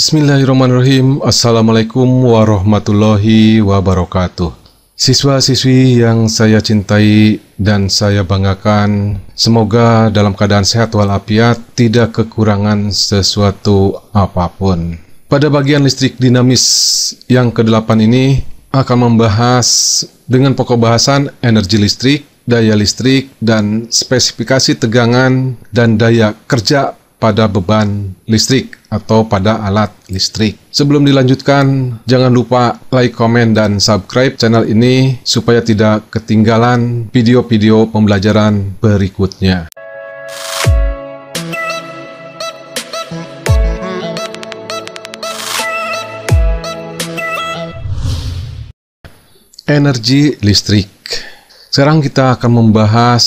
Bismillahirrahmanirrahim. Assalamualaikum warahmatullahi wabarakatuh. Siswa-siswi yang saya cintai dan saya banggakan, semoga dalam keadaan sehat walafiat, tidak kekurangan sesuatu apapun. Pada bagian listrik dinamis yang ke-8 ini akan membahas dengan pokok bahasan energi listrik, daya listrik, dan spesifikasi tegangan dan daya kerja pada beban listrik atau pada alat listrik. Sebelum dilanjutkan, jangan lupa like, komen, dan subscribe channel ini supaya tidak ketinggalan video-video pembelajaran berikutnya. Energi listrik. Sekarang kita akan membahas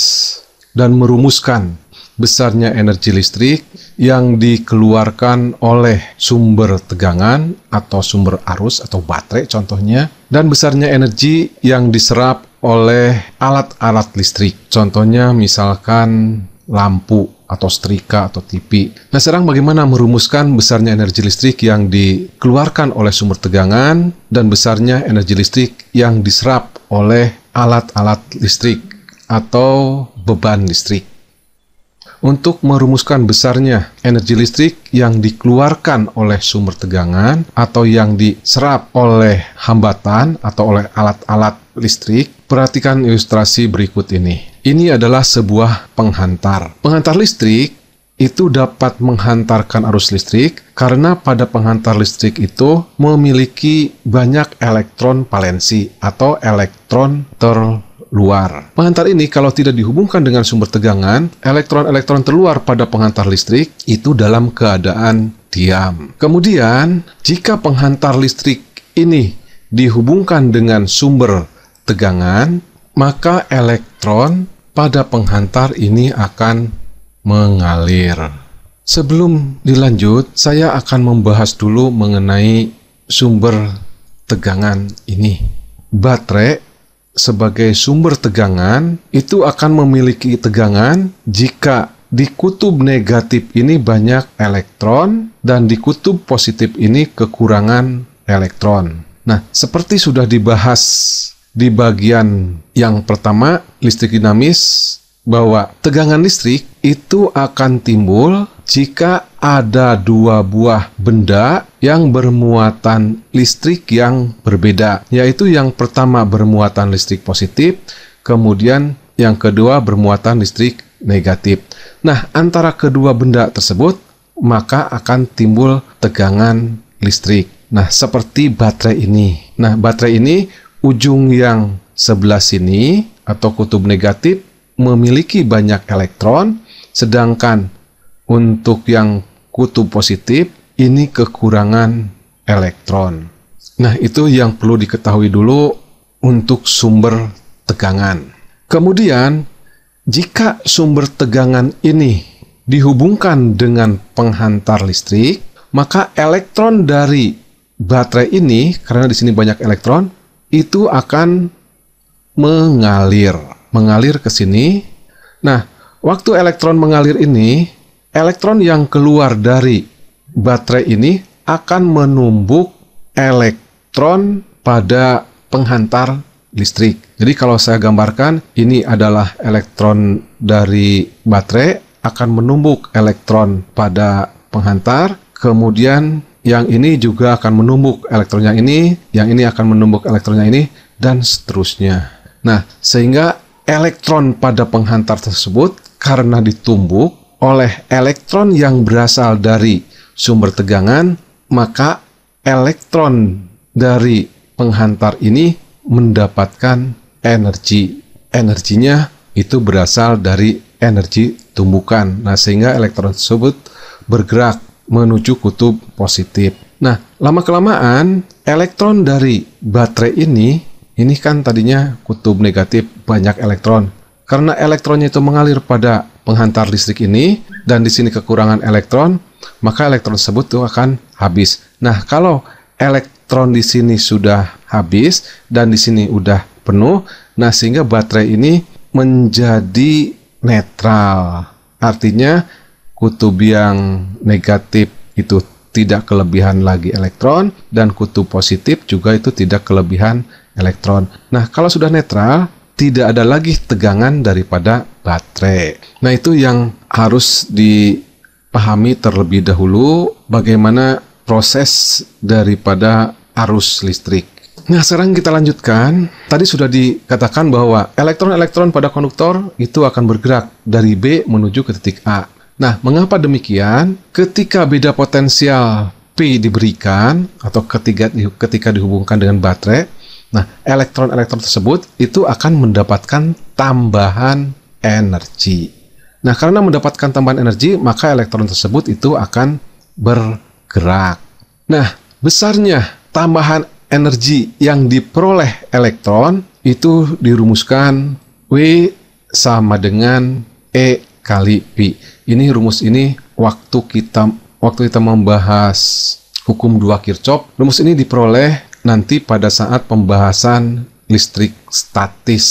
dan merumuskan besarnya energi listrik yang dikeluarkan oleh sumber tegangan atau sumber arus atau baterai contohnya, dan besarnya energi yang diserap oleh alat-alat listrik, contohnya misalkan lampu atau setrika atau TV. Nah, sekarang bagaimana merumuskan besarnya energi listrik yang dikeluarkan oleh sumber tegangan dan besarnya energi listrik yang diserap oleh alat-alat listrik atau beban listrik. Untuk merumuskan besarnya energi listrik yang dikeluarkan oleh sumber tegangan atau yang diserap oleh hambatan atau oleh alat-alat listrik, perhatikan ilustrasi berikut ini. Ini adalah sebuah penghantar. Penghantar listrik itu dapat menghantarkan arus listrik karena pada penghantar listrik itu memiliki banyak elektron valensi atau elektron terluar. Penghantar ini kalau tidak dihubungkan dengan sumber tegangan, elektron-elektron terluar pada penghantar listrik itu dalam keadaan diam. Kemudian, jika penghantar listrik ini dihubungkan dengan sumber tegangan, maka elektron pada penghantar ini akan mengalir. Sebelum dilanjut, saya akan membahas dulu mengenai sumber tegangan ini. Baterai sebagai sumber tegangan itu akan memiliki tegangan jika di kutub negatif ini banyak elektron dan di kutub positif ini kekurangan elektron. Nah, seperti sudah dibahas di bagian yang pertama, listrik dinamis, bahwa tegangan listrik itu akan timbul jika ada dua buah benda yang bermuatan listrik yang berbeda, yaitu yang pertama bermuatan listrik positif, kemudian yang kedua bermuatan listrik negatif. Nah, antara kedua benda tersebut maka akan timbul tegangan listrik. Nah, seperti baterai ini. Nah, baterai ini ujung yang sebelah sini atau kutub negatif memiliki banyak elektron, sedangkan untuk yang kutub positif ini kekurangan elektron. Nah, itu yang perlu diketahui dulu untuk sumber tegangan. Kemudian, jika sumber tegangan ini dihubungkan dengan penghantar listrik, maka elektron dari baterai ini, karena di sini banyak elektron, itu akan mengalir ke sini. Nah, waktu elektron mengalir ini, elektron yang keluar dari baterai ini akan menumbuk elektron pada penghantar listrik. Jadi kalau saya gambarkan, ini adalah elektron dari baterai akan menumbuk elektron pada penghantar, kemudian yang ini juga akan menumbuk elektron yang ini akan menumbuk elektron yang ini, dan seterusnya. Nah, sehingga elektron pada penghantar tersebut karena ditumbuk oleh elektron yang berasal dari sumber tegangan, maka elektron dari penghantar ini mendapatkan energi. Energinya itu berasal dari energi tumbukan. Nah, sehingga elektron tersebut bergerak menuju kutub positif. Nah, lama-kelamaan elektron dari baterai ini kan tadinya kutub negatif banyak elektron. Karena elektronnya itu mengalir pada penghantar listrik ini dan di sini kekurangan elektron, maka elektron tersebut itu akan habis. Nah, kalau elektron di sini sudah habis dan di sini udah penuh, nah sehingga baterai ini menjadi netral. Artinya kutub yang negatif itu tidak kelebihan lagi elektron, dan kutub positif juga itu tidak kelebihan elektron. Nah, kalau sudah netral, tidak ada lagi tegangan daripada baterai. Nah, itu yang harus dipahami terlebih dahulu, bagaimana proses daripada arus listrik. Nah, sekarang kita lanjutkan. Tadi sudah dikatakan bahwa elektron-elektron pada konduktor itu akan bergerak dari B menuju ke titik A. Nah, mengapa demikian? Ketika beda potensial P diberikan, atau ketika dihubungkan dengan baterai, nah, elektron-elektron tersebut itu akan mendapatkan tambahan energi. Nah, karena mendapatkan tambahan energi, maka elektron tersebut itu akan bergerak. Nah, besarnya tambahan energi yang diperoleh elektron itu dirumuskan W sama dengan E kali Pi. Ini rumus ini waktu kita membahas hukum 2 Kirchhoff, rumus ini diperoleh nanti pada saat pembahasan listrik statis,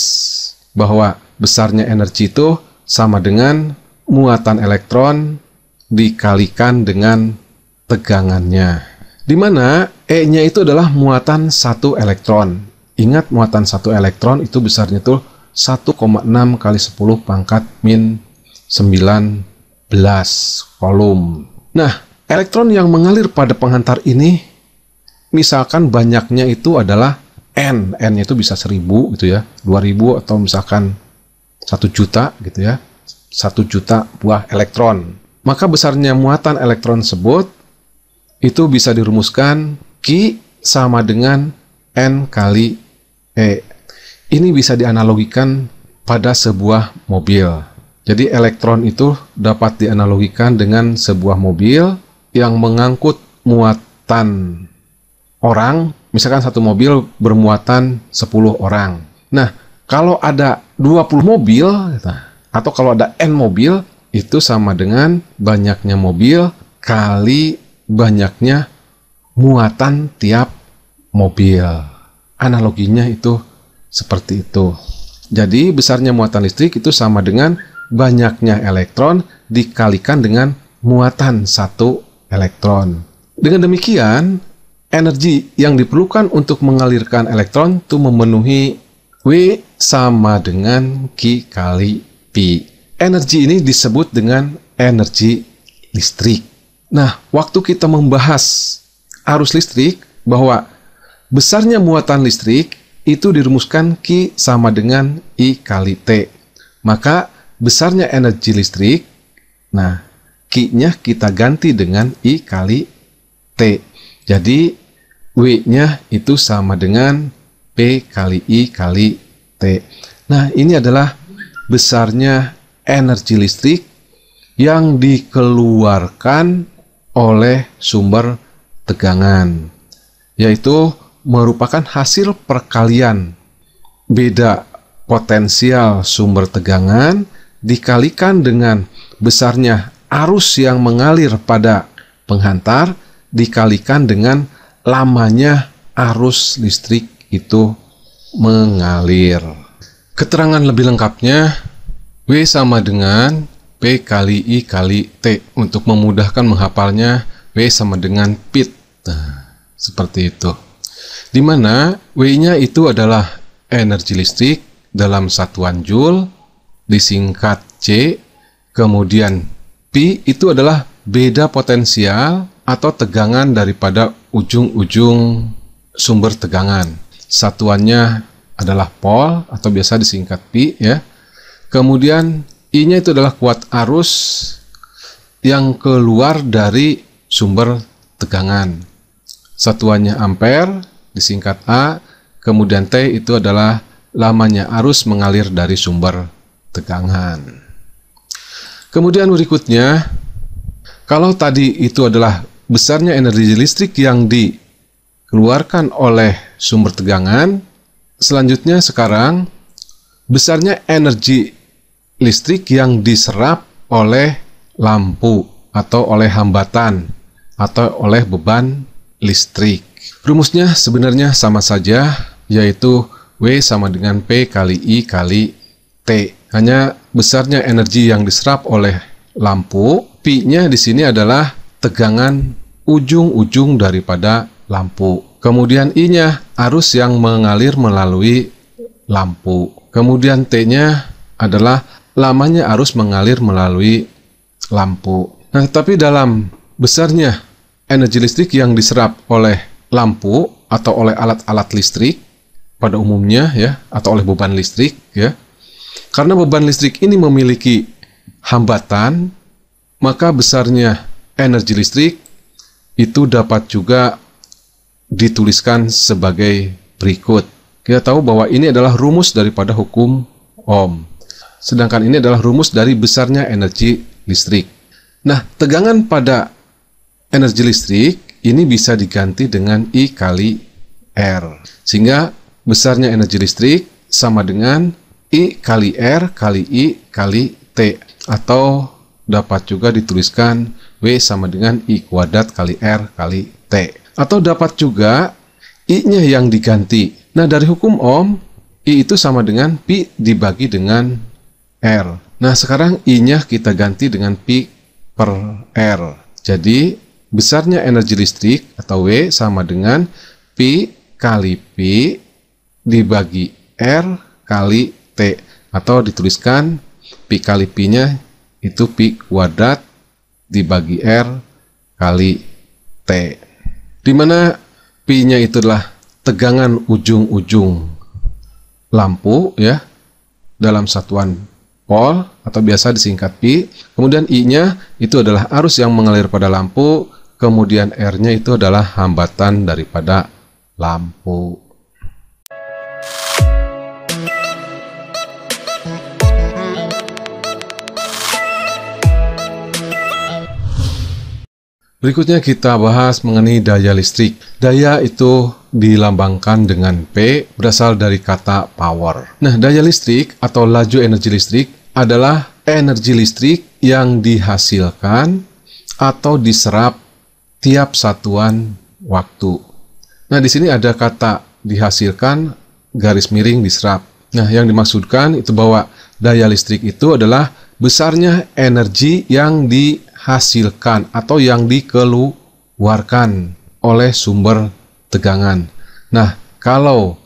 bahwa besarnya energi itu sama dengan muatan elektron dikalikan dengan tegangannya, di mana E-nya itu adalah muatan 1 elektron. Ingat, muatan 1 elektron itu besarnya tuh 1,6 kali 10 pangkat min 19 kolom. Nah, elektron yang mengalir pada penghantar ini, misalkan banyaknya itu adalah N. N-nya itu bisa 1000 gitu ya, 2000, atau misalkan 1 juta gitu ya, 1 juta buah elektron. Maka besarnya muatan elektron tersebut itu bisa dirumuskan Q sama dengan N kali E. Ini bisa dianalogikan pada sebuah mobil. Jadi elektron itu dapat dianalogikan dengan sebuah mobil yang mengangkut muatan orang. Misalkan satu mobil bermuatan 10 orang. Nah, kalau ada 20 mobil, atau kalau ada N mobil, itu sama dengan banyaknya mobil kali banyaknya muatan tiap mobil. Analoginya itu seperti itu. Jadi besarnya muatan listrik itu sama dengan banyaknya elektron dikalikan dengan muatan 1 elektron. Dengan demikian, energi yang diperlukan untuk mengalirkan elektron itu memenuhi W sama dengan Q kali Pi. Energi ini disebut dengan energi listrik. Nah, waktu kita membahas arus listrik, bahwa besarnya muatan listrik itu dirumuskan Q sama dengan I kali T. Maka besarnya energi listrik, nah, Q-nya kita ganti dengan I kali T. Jadi, W-nya itu sama dengan P kali I kali T. Nah, ini adalah besarnya energi listrik yang dikeluarkan oleh sumber tegangan, yaitu merupakan hasil perkalian beda potensial sumber tegangan dikalikan dengan besarnya arus yang mengalir pada penghantar dikalikan dengan lamanya arus listrik itu mengalir. Keterangan lebih lengkapnya, W sama dengan P kali I kali T. Untuk memudahkan menghafalnya, W sama dengan Pit. Nah, seperti itu. Di mana W-nya itu adalah energi listrik dalam satuan Joule, disingkat C. Kemudian P itu adalah beda potensial atau tegangan daripada ujung-ujung sumber tegangan. Satuannya adalah pol atau biasa disingkat Pi ya. Kemudian I-nya itu adalah kuat arus yang keluar dari sumber tegangan. Satuannya ampere disingkat A. Kemudian T itu adalah lamanya arus mengalir dari sumber tegangan. Kemudian berikutnya, kalau tadi itu adalah besarnya energi listrik yang dikeluarkan oleh sumber tegangan, selanjutnya sekarang besarnya energi listrik yang diserap oleh lampu atau oleh hambatan atau oleh beban listrik. Rumusnya sebenarnya sama saja, yaitu W sama dengan P kali I kali T. Hanya besarnya energi yang diserap oleh lampu, Pi-nya di sini adalah tegangan ujung-ujung daripada lampu. Kemudian I-nya arus yang mengalir melalui lampu. Kemudian T-nya adalah lamanya arus mengalir melalui lampu. Nah, tapi dalam besarnya energi listrik yang diserap oleh lampu atau oleh alat-alat listrik pada umumnya ya, atau oleh beban listrik ya. Karena beban listrik ini memiliki hambatan, maka besarnya energi listrik itu dapat juga dituliskan sebagai berikut. Kita tahu bahwa ini adalah rumus daripada hukum Ohm. Sedangkan ini adalah rumus dari besarnya energi listrik. Nah, tegangan pada energi listrik ini bisa diganti dengan I kali R. Sehingga besarnya energi listrik sama dengan I kali R kali I kali T. Atau dapat juga dituliskan W sama dengan I kuadrat kali R kali T. Atau dapat juga I-nya yang diganti. Nah, dari hukum Ohm, I itu sama dengan Pi dibagi dengan R. Nah, sekarang I-nya kita ganti dengan Pi per R. Jadi, besarnya energi listrik atau W sama dengan Pi kali Pi dibagi R kali T. Atau dituliskan Pi kali Pi-nya itu Pi kuadrat dibagi R kali T. Di mana Pi-nya itu adalah tegangan ujung-ujung lampu ya dalam satuan volt atau biasa disingkat Pi. Kemudian I-nya itu adalah arus yang mengalir pada lampu, kemudian R-nya itu adalah hambatan daripada lampu. Berikutnya kita bahas mengenai daya listrik. Daya itu dilambangkan dengan P berasal dari kata power. Nah, daya listrik atau laju energi listrik adalah energi listrik yang dihasilkan atau diserap tiap satuan waktu. Nah, di sini ada kata dihasilkan garis miring diserap. Nah, yang dimaksudkan itu bahwa daya listrik itu adalah besarnya energi yang dihasilkan atau yang dikeluarkan oleh sumber tegangan. Nah, kalau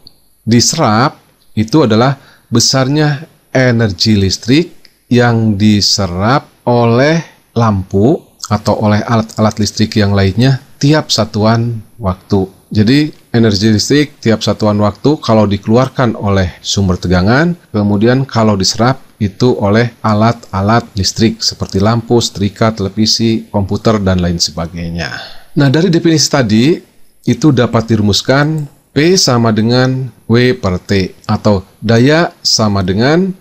diserap itu adalah besarnya energi listrik yang diserap oleh lampu atau oleh alat-alat listrik yang lainnya tiap satuan waktu. Jadi, energi listrik tiap satuan waktu kalau dikeluarkan oleh sumber tegangan, kemudian kalau diserap itu oleh alat-alat listrik seperti lampu, setrika, televisi, komputer, dan lain sebagainya. Nah, dari definisi tadi, itu dapat dirumuskan P sama dengan W per T, atau daya sama dengan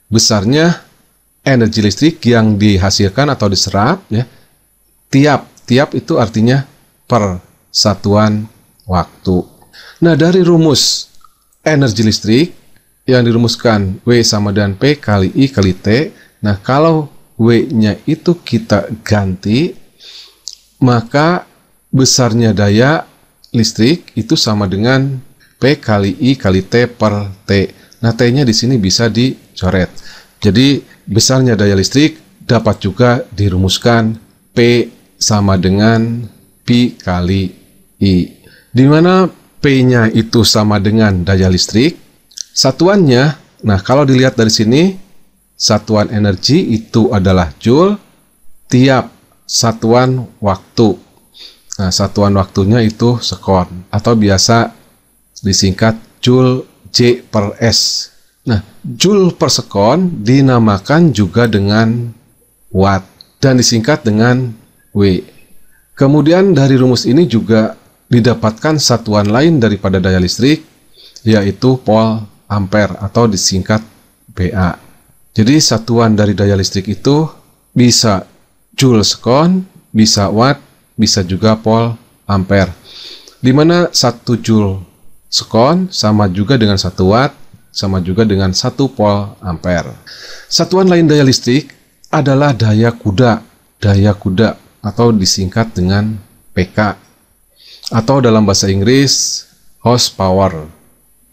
besarnya energi listrik yang dihasilkan atau diserap, ya. Tiap itu artinya per satuan waktu. Nah, dari rumus energi listrik yang dirumuskan W sama dengan P kali I kali T. Nah, kalau W-nya itu kita ganti, maka besarnya daya listrik itu sama dengan P kali I kali T per T. Nah, T-nya di sini bisa dicoret. Jadi, besarnya daya listrik dapat juga dirumuskan P sama dengan Pi kali I. Di mana P-nya itu sama dengan daya listrik, satuannya, nah kalau dilihat dari sini, satuan energi itu adalah Joule tiap satuan waktu. Nah, satuan waktunya itu sekon, atau biasa disingkat Joule J per S. Nah, Joule per sekon dinamakan juga dengan watt, dan disingkat dengan W. Kemudian dari rumus ini juga didapatkan satuan lain daripada daya listrik, yaitu volt ampere atau disingkat VA. Jadi satuan dari daya listrik itu bisa Joule sekon, bisa watt, bisa juga volt ampere. Di mana 1 Joule sekon sama juga dengan 1 watt, sama juga dengan 1 volt ampere. Satuan lain daya listrik adalah daya kuda atau disingkat dengan PK. Atau dalam bahasa Inggris horsepower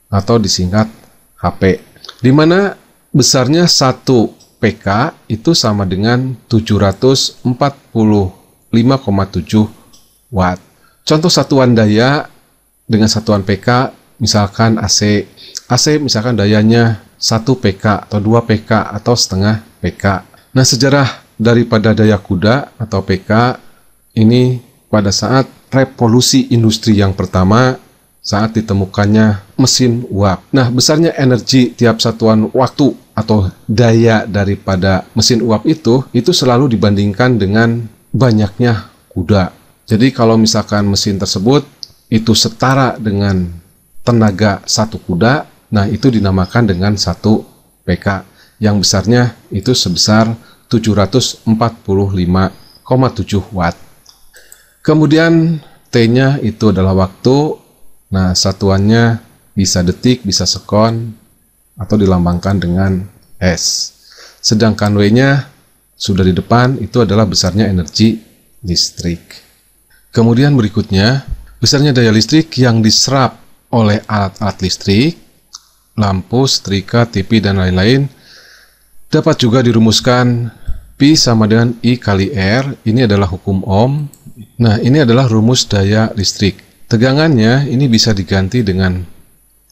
atau disingkat HP, di mana besarnya 1 PK itu sama dengan 745,7 watt. Contoh satuan daya dengan satuan PK, misalkan AC. AC misalkan dayanya 1 PK atau 2 PK atau setengah PK. Nah, sejarah daripada daya kuda atau PK ini pada saat revolusi industri yang pertama, saat ditemukannya mesin uap. Nah, besarnya energi tiap satuan waktu atau daya daripada mesin uap itu selalu dibandingkan dengan banyaknya kuda. Jadi kalau misalkan mesin tersebut itu setara dengan tenaga satu kuda, nah itu dinamakan dengan 1 PK, yang besarnya itu sebesar 745,7 watt. Kemudian T-nya itu adalah waktu. Nah, satuannya bisa detik, bisa sekon, atau dilambangkan dengan S. Sedangkan W-nya sudah di depan, itu adalah besarnya energi listrik. Kemudian berikutnya, besarnya daya listrik yang diserap oleh alat-alat listrik, lampu, setrika, TV, dan lain-lain, dapat juga dirumuskan P sama dengan I kali R. Ini adalah hukum Ohm. Nah, ini adalah rumus daya listrik. Tegangannya ini bisa diganti dengan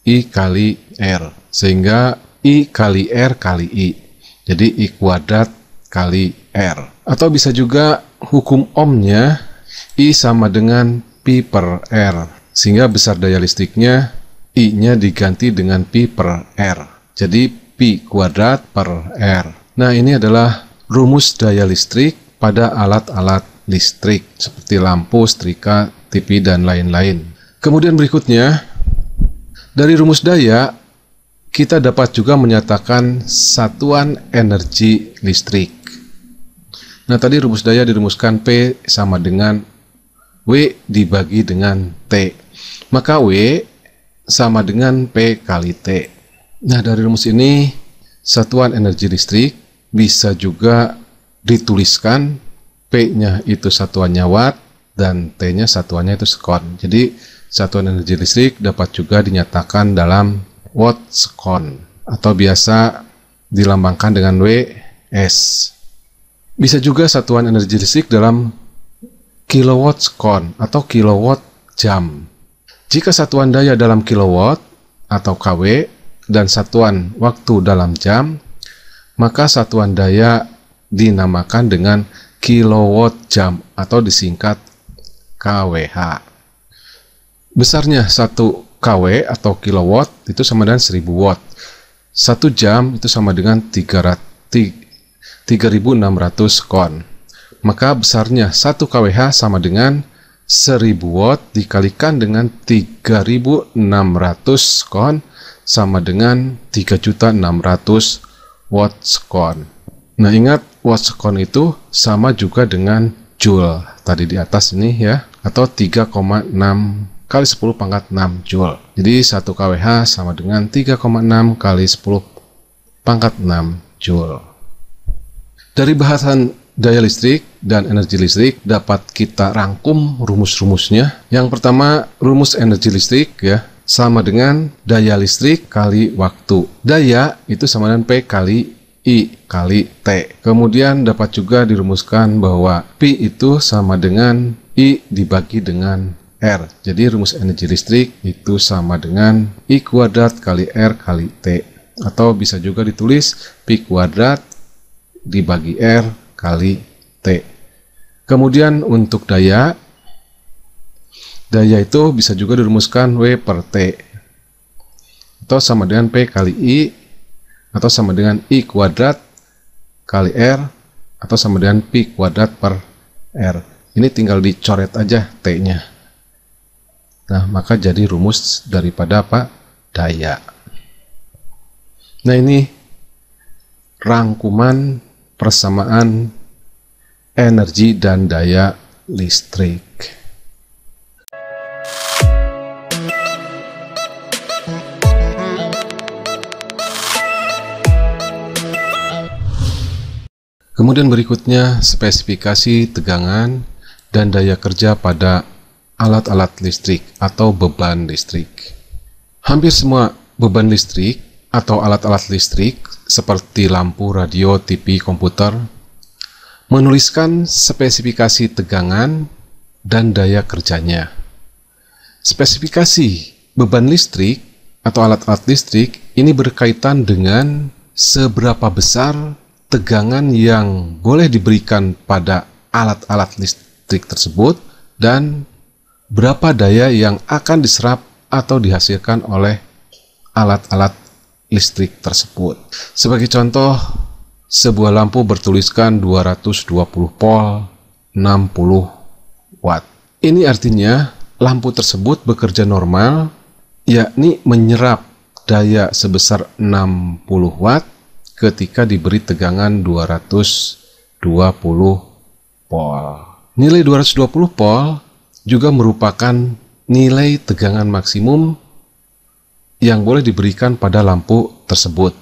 I kali R, sehingga I kali R kali I. Jadi I kuadrat kali R. Atau bisa juga hukum Ohm-nya I sama dengan P per R, sehingga besar daya listriknya I-nya diganti dengan P per R. Jadi P kuadrat per R. Nah, ini adalah rumus daya listrik pada alat-alat listrik seperti lampu, setrika, TV, dan lain-lain. Kemudian berikutnya, dari rumus daya kita dapat juga menyatakan satuan energi listrik. Nah, tadi rumus daya dirumuskan P sama dengan W dibagi dengan T. Maka W sama dengan P kali T. Nah, dari rumus ini satuan energi listrik bisa juga dituliskan P-nya itu satuannya watt dan T-nya satuannya itu sekon. Jadi satuan energi listrik dapat juga dinyatakan dalam watt sekon atau biasa dilambangkan dengan W/S. Bisa juga satuan energi listrik dalam kilowatt sekon atau kilowatt jam. Jika satuan daya dalam kilowatt atau kW dan satuan waktu dalam jam, maka satuan daya dinamakan dengan kilowatt jam atau disingkat kWh. Besarnya 1 kW atau kilowatt itu sama dengan 1000 watt. 1 jam itu sama dengan 3600 kon. Maka besarnya 1 kWh sama dengan 1000 watt dikalikan dengan 3600 kon sama dengan 3.600.000 watt sekon. Nah, ingat watt sekon itu sama juga dengan joule tadi di atas ini ya, atau 3,6 kali 10 pangkat 6 joule. Jadi 1 kWh sama dengan 3,6 kali 10 pangkat 6 joule. Dari bahasan daya listrik dan energi listrik dapat kita rangkum rumus-rumusnya. Yang pertama, rumus energi listrik ya sama dengan daya listrik kali waktu. Daya itu sama dengan P kali I kali T. Kemudian dapat juga dirumuskan bahwa P itu sama dengan I dibagi dengan R. Jadi rumus energi listrik itu sama dengan I kuadrat kali R kali T. Atau bisa juga ditulis P kuadrat dibagi R kali T. Kemudian untuk daya itu bisa juga dirumuskan W per T. Atau sama dengan P kali I. Atau sama dengan I kuadrat kali R. Atau sama dengan P kuadrat per R. Ini tinggal dicoret aja T-nya. Nah, maka jadi rumus daripada apa? Daya. Nah, ini rangkuman persamaan energi dan daya listrik. Kemudian berikutnya spesifikasi tegangan dan daya kerja pada alat-alat listrik atau beban listrik. Hampir semua beban listrik atau alat-alat listrik seperti lampu, radio, TV, komputer menuliskan spesifikasi tegangan dan daya kerjanya. Spesifikasi beban listrik atau alat-alat listrik ini berkaitan dengan seberapa besar tegangan yang boleh diberikan pada alat-alat listrik tersebut dan berapa daya yang akan diserap atau dihasilkan oleh alat-alat listrik tersebut. Sebagai contoh, sebuah lampu bertuliskan 220 volt 60 watt. Ini artinya lampu tersebut bekerja normal, yakni menyerap daya sebesar 60 watt ketika diberi tegangan 220 volt. Nilai 220 volt juga merupakan nilai tegangan maksimum yang boleh diberikan pada lampu tersebut.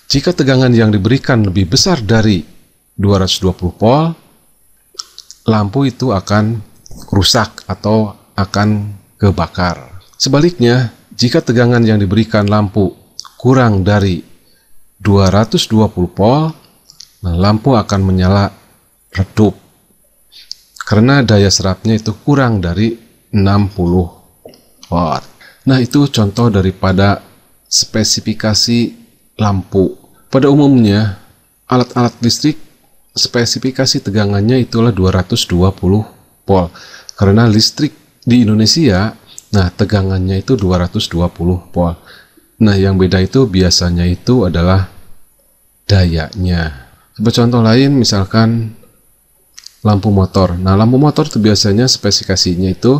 Jika tegangan yang diberikan lebih besar dari 220 volt, lampu itu akan rusak atau akan kebakar. Sebaliknya, jika tegangan yang diberikan lampu kurang dari 220 volt, lampu akan menyala redup karena daya serapnya itu kurang dari 60 watt. Nah, itu contoh daripada spesifikasi lampu. Pada umumnya, alat-alat listrik spesifikasi tegangannya itulah 220 volt. Karena listrik di Indonesia, nah tegangannya itu 220 volt. Nah, yang beda itu biasanya itu adalah dayanya. Sebagai contoh lain, misalkan lampu motor. Nah, lampu motor itu biasanya spesifikasinya itu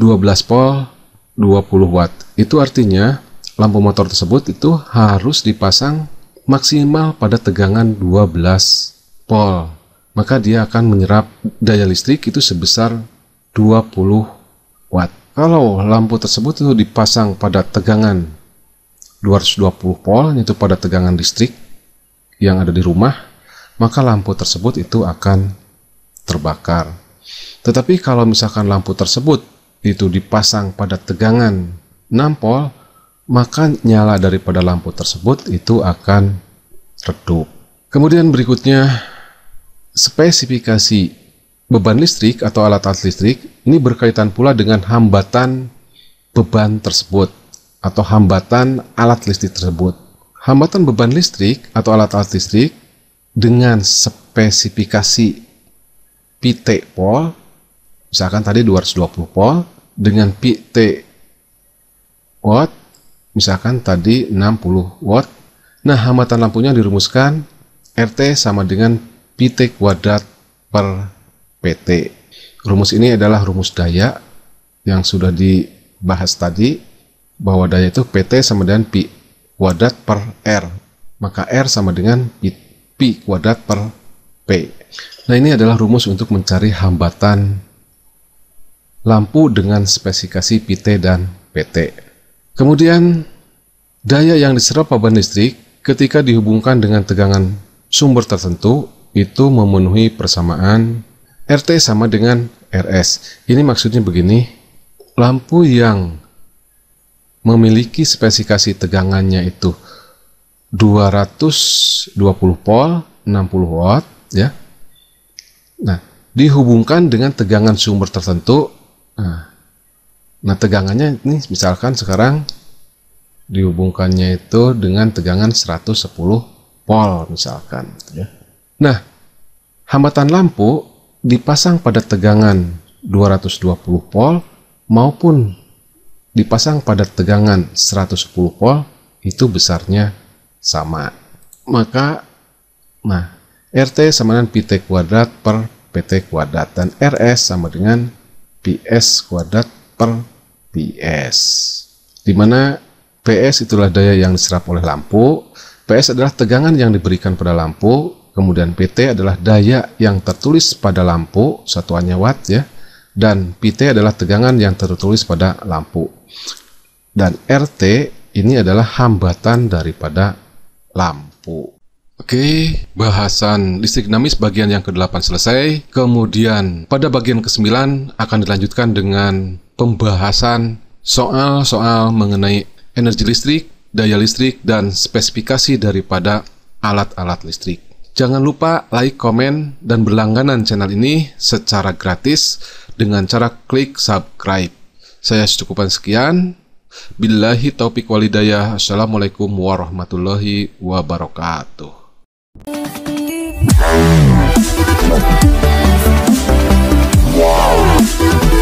12 volt 20 watt. Itu artinya lampu motor tersebut itu harus dipasang maksimal pada tegangan 12 volt. Maka dia akan menyerap daya listrik itu sebesar 20 watt. Kalau lampu tersebut itu dipasang pada tegangan 220 volt, yaitu pada tegangan listrik yang ada di rumah, maka lampu tersebut itu akan terbakar. Tetapi kalau misalkan lampu tersebut itu dipasang pada tegangan 6 volt, maka nyala daripada lampu tersebut itu akan redup. Kemudian berikutnya, spesifikasi beban listrik atau alat-alat listrik ini berkaitan pula dengan hambatan beban tersebut atau hambatan alat listrik tersebut. Hambatan beban listrik atau alat-alat listrik dengan spesifikasi PT volt, misalkan tadi 220 volt, dengan PT watt, misalkan tadi 60 watt. Nah, hambatan lampunya dirumuskan RT sama dengan PT kuadrat per PT. Rumus ini adalah rumus daya yang sudah dibahas tadi, bahwa daya itu PT sama dengan Pi kuadrat per R. Maka R sama dengan Pi kuadrat per P. Nah, ini adalah rumus untuk mencari hambatan lampu dengan spesifikasi PT dan PT. Kemudian, daya yang diserap beban listrik ketika dihubungkan dengan tegangan sumber tertentu itu memenuhi persamaan RT sama dengan RS. Ini maksudnya begini, lampu yang memiliki spesifikasi tegangannya itu 220 volt 60 watt ya. Nah, dihubungkan dengan tegangan sumber tertentu. Nah, tegangannya ini misalkan sekarang dihubungkannya itu dengan tegangan 110 volt misalkan ya. Nah, hambatan lampu dipasang pada tegangan 220 volt maupun dipasang pada tegangan 110 volt itu besarnya sama. Maka RT sama dengan PT kuadrat per PT kuadrat dan RS sama dengan PS kuadrat per PS. Di mana PS itulah daya yang diserap oleh lampu, PS adalah tegangan yang diberikan pada lampu, kemudian PT adalah daya yang tertulis pada lampu, satuannya watt ya, dan PT adalah tegangan yang tertulis pada lampu. Dan RT ini adalah hambatan daripada lampu. Oke, bahasan listrik dinamis bagian yang ke-8 selesai. Kemudian pada bagian ke-9 akan dilanjutkan dengan pembahasan soal-soal mengenai energi listrik, daya listrik, dan spesifikasi daripada alat-alat listrik. Jangan lupa like, komen, dan berlangganan channel ini secara gratis dengan cara klik subscribe. Saya cukupan sekian. Billahi taufiq walhidayah. Assalamualaikum warahmatullahi wabarakatuh. Wow.